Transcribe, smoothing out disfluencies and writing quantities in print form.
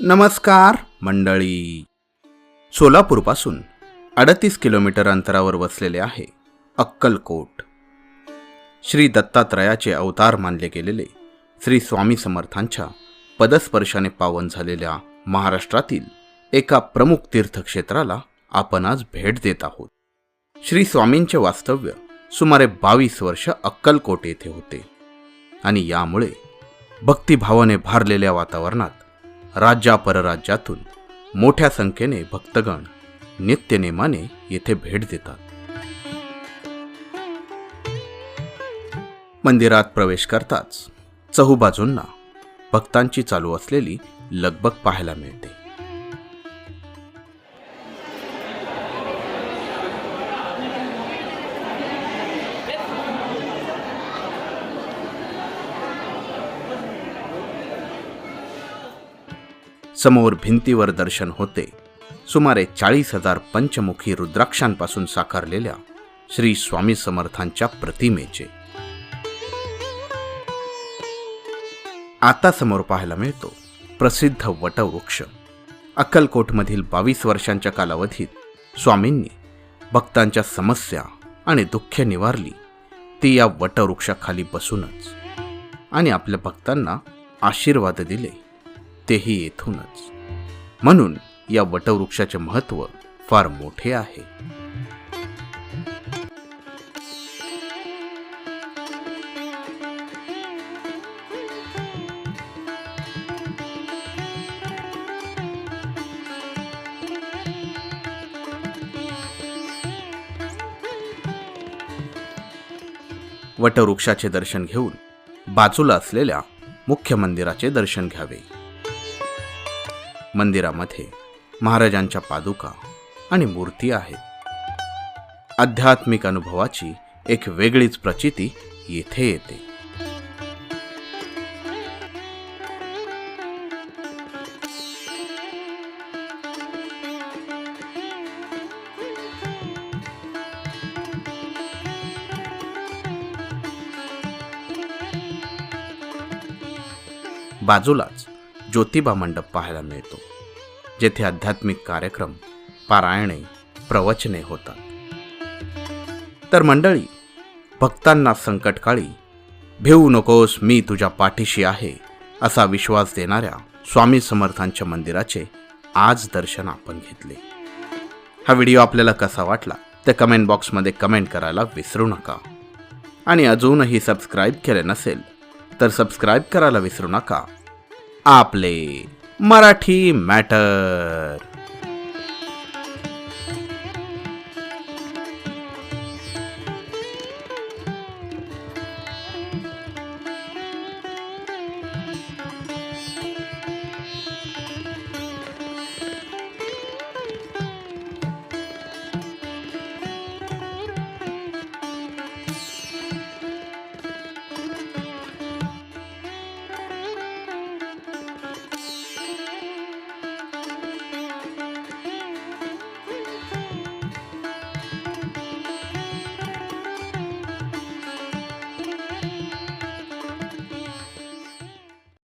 नमस्कार मंडळी. सोलापूरपासून 38 किलोमीटर अंतरावर वसलेले आहे अक्कलकोट. श्री दत्तात्रयाचे अवतार मानले गेलेले श्री स्वामी समर्थांच्या पदस्पर्शाने पावन झालेल्या महाराष्ट्रातील एका प्रमुख तीर्थक्षेत्राला आपण आज भेट देत आहोत. श्री स्वामींचे वास्तव्य सुमारे 22 वर्ष अक्कलकोट येथे होते आणि यामुळे भक्तिभावाने भारलेल्या वातावरणात राज्या परराज्यातून मोठ्या संख्येने भक्तगण नित्यनेमाने येथे भेट देतात. मंदिरात प्रवेश करताच चहूबाजूंना भक्तांची चालू असलेली लगबग पाहायला मिळते. समोर भिंतीवर दर्शन होते सुमारे 40,000 पंचमुखी रुद्राक्षांपासून साकारलेल्या श्री स्वामी समर्थांच्या प्रतिमेचे. आता समोर पाहायला मिळतो प्रसिद्ध वटवृक्ष. अक्कलकोटमधील 22 वर्षांच्या कालावधीत स्वामींनी भक्तांच्या समस्या आणि दुःखे निवारली ती या वटवृक्षाखाली बसूनच, आणि आपल्या भक्तांना आशीर्वाद दिले तेही येथूनच. म्हणून या वटवृक्षाचे महत्त्व फार मोठे आहे. वटवृक्षाचे दर्शन घेऊन बाजूला असलेल्या मुख्य मंदिराचे दर्शन घ्यावे. मंदिरामध्ये महाराजांच्या पादुका आणि मूर्ती आहेत. आध्यात्मिक अनुभवाची एक वेगळीच प्रचिती येथे येते. बाजूलाच ज्योतिबा मंडप पाहायला मिळतो, जेथे आध्यात्मिक कार्यक्रम, पारायणे, प्रवचने होतात. तर मंडळी, भक्तांना संकटकाळी भिवू नकोस, मी तुझ्या पाठीशी आहे असा विश्वास देणाऱ्या स्वामी समर्थांच्या मंदिराचे आज दर्शन आपण घेतले. हा व्हिडिओ आपल्याला कसा वाटला ते कमेंट बॉक्समध्ये कमेंट करायला विसरू नका. आणि अजूनही सबस्क्राईब केले नसेल तर सबस्क्राईब करायला विसरू नका. आपले मराठी मॅटर.